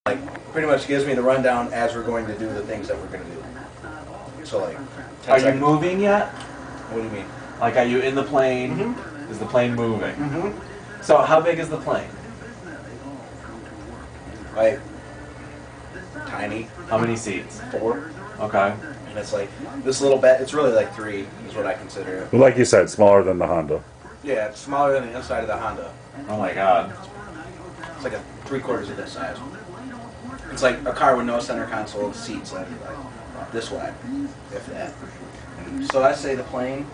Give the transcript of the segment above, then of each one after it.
Like, pretty much gives me the rundown as we're going to do the things that we're going to do. So, like, 10 Are seconds. you moving yet? What do you mean? Like, are you in the plane? Mm-hmm. Is the plane moving? Mm-hmm. So, how big is the plane? Like, tiny. How many seats? 4. Okay. And it's like, this little bit, it's really like 3 is what I consider it. Like you said, smaller than the Honda. Yeah, it's smaller than the inside of the Honda. Oh my god. It's like a 3/4 of this size. It's like a car with no center console, seats like this wide, if that. So I say the plane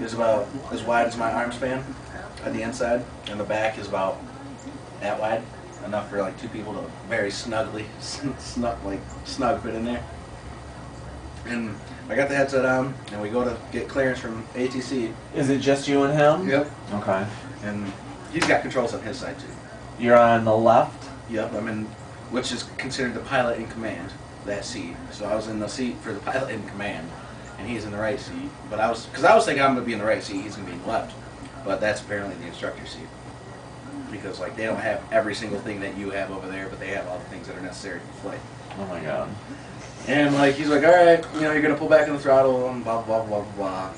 is about as wide as my arm span at the inside, and the back is about that wide, enough for like 2 people to very snug fit in there. And I got the headset on, and we go to get clearance from ATC. Is it just you and him? Yep. Okay. And he's got controls on his side too. You're on the left? Yep, I'm in, which is considered the pilot in command, that seat. So I was in the seat for the pilot in command, and he's in the right seat. But because I was thinking I'm going to be in the right seat, he's going to be in the left. But that's apparently the instructor seat. Because, like, they don't have every single thing that you have over there, but they have all the things that are necessary for flight. Oh my god. And, like, he's like, all right, you know, you're going to pull back on the throttle, and blah, blah, blah, blah, blah.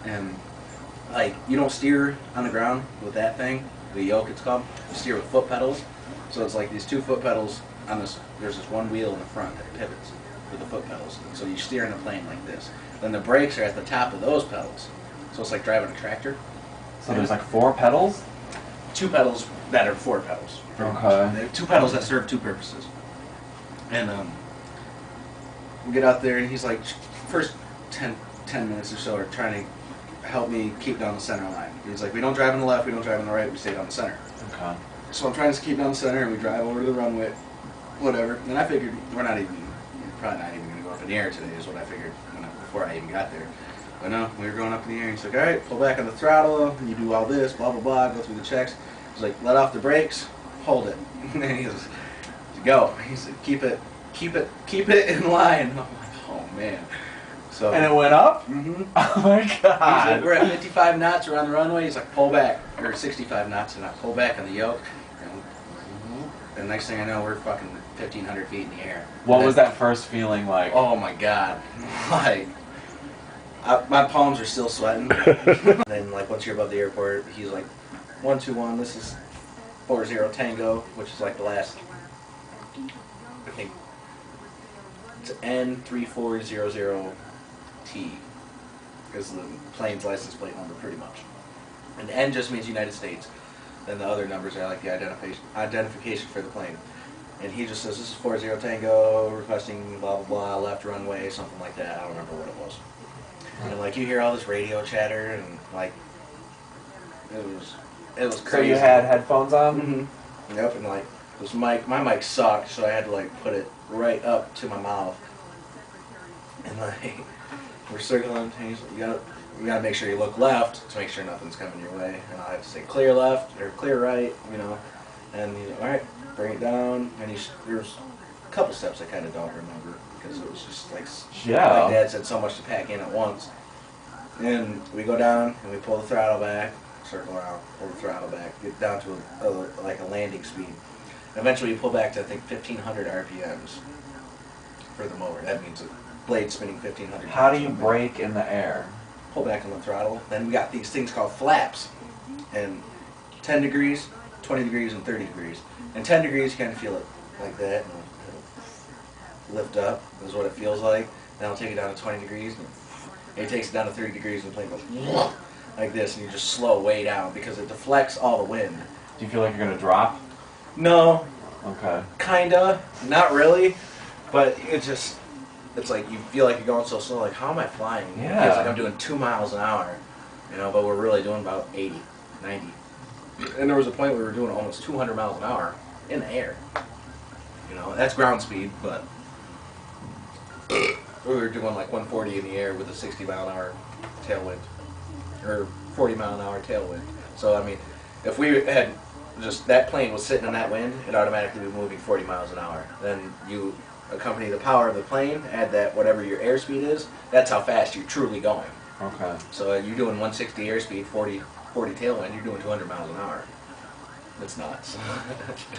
And, like, you don't steer on the ground with that thing. The yoke, it's called. You steer with foot pedals. So it's like these 2 foot pedals on this. There's this one wheel in the front that pivots with the foot pedals. So you steer in the plane like this. Then the brakes are at the top of those pedals. So it's like driving a tractor. So there's like 4 pedals? 2 pedals that are 4 pedals. Okay. They have 2 pedals that serve 2 purposes. And we get out there, and he's like, first 10 minutes or so are trying to help me keep down the center line. He's like, we don't drive on the left, we don't drive on the right, we stay down the center. Okay. So I'm trying to keep down the center, and we drive over to the runway, whatever. And I figured we're probably not even going to go up in the air today, is what I figured before I even got there. But no, we were going up in the air, and he's like, all right, pull back on the throttle, and you do all this, blah, blah, blah, go through the checks. He's like, let off the brakes, hold it. And then he goes, go. He said, keep it in line. And I'm like, oh, man. So, And it went up? mm-hmm. Oh my He's god. like, we're at 55 knots, we're on the runway. He's like, pull back, or 65 knots, and I pull back on the yoke. And next thing I know, we're fucking 1,500 feet in the air. What was that first feeling like? Oh my god. Like, my palms are still sweating. And then, like, once you're above the airport, he's like, 121, this is 40 Tango, which is like the last, I think, it's N3400T is the plane's license plate number, pretty much. And N just means United States. Then the other numbers are like the identification for the plane. And he just says, this is 40 Tango, requesting blah, blah, blah, left runway, something like that. I don't remember what it was. And, like, you hear all this radio chatter, and, like, it was crazy. So you had headphones on? Mm-hmm. Yep, and, like, my mic sucked, so I had to, like, put it right up to my mouth. And, like, we're circling, and he's like, you gotta make sure you look left to make sure nothing's coming your way. And I have to say clear left or clear right, you know. And he's like, all right, bring it down. And there's a couple steps I kind of don't remember because it was just like, my dad said so much to pack in at once. And we go down and we pull the throttle back, circle around, pull the throttle back, get down to a landing speed. And eventually we pull back to, I think, 1,500 RPMs for the motor. That means the blade spinning 1,500. How do you brake in the air? Pull back on the throttle. Then we got these things called flaps. And 10 degrees, 20 degrees, and 30 degrees. And 10 degrees, you kind of feel it like that. And it'll lift up, is what it feels like. Then I'll take it down to 20 degrees. And it takes it down to 30 degrees, and the plane goes like this. And you just slow way down because it deflects all the wind. Do you feel like you're going to drop? No. Okay. Kinda. Not really. But it's like you feel like you're going so slow, like, how am I flying? Yeah. It feels like I'm doing 2 miles an hour, you know, but we're really doing about 80, 90. And there was a point where we were doing almost 200 miles an hour in the air. You know, that's ground speed, but we were doing like 140 in the air with a 60 mile an hour tailwind, or 40 mile an hour tailwind. So, I mean, if we had just, that plane was sitting in that wind, it automatically would be moving 40 miles an hour. Then you accompany the power of the plane, add that whatever your airspeed is, that's how fast you're truly going. Okay. So you're doing 160 airspeed, 40 tailwind, you're doing 200 miles an hour. It's nuts.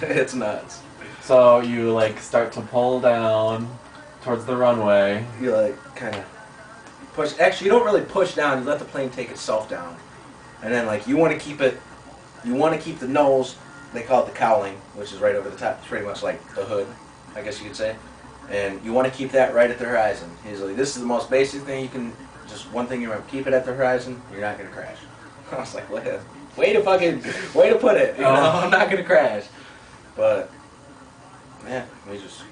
It's nuts. So you like start to pull down towards the runway. You like kind of push. Actually, you don't really push down. You let the plane take itself down, and then like you want to keep it. You want to keep the nose. They call it the cowling, which is right over the top. It's pretty much like the hood, I guess you could say. And you want to keep that right at the horizon. He's like, this is the most basic thing you can. Just one thing you remember: keep it at the horizon. You're not gonna crash. I was like, way to put it. You know, I'm not gonna crash. But man, we just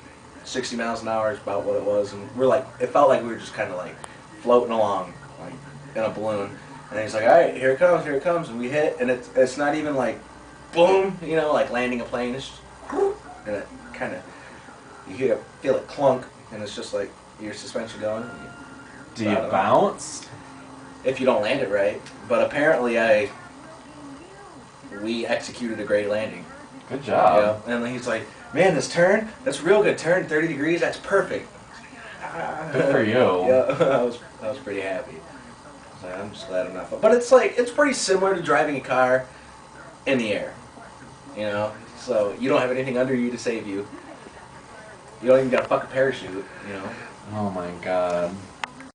60 miles an hour is about what it was, and we're like, it felt like we were just kind of like floating along, like in a balloon. And he's like, all right, here it comes, and we hit, and it's not even like, boom, you know, like landing a plane. It's just, and it kind of, you feel it clunk, and it's just like your suspension going. Do you bounce? If you don't land it right, but apparently we executed a great landing. Good job. Yeah, and he's like, man, this turn, that's a real good turn, 30 degrees, that's perfect. Good for you. Yeah, I was pretty happy. I was like, I'm just glad I'm not. But it's like, it's pretty similar to driving a car in the air, you know? So you don't have anything under you to save you. You don't even got a fucking parachute, you know? Oh my god.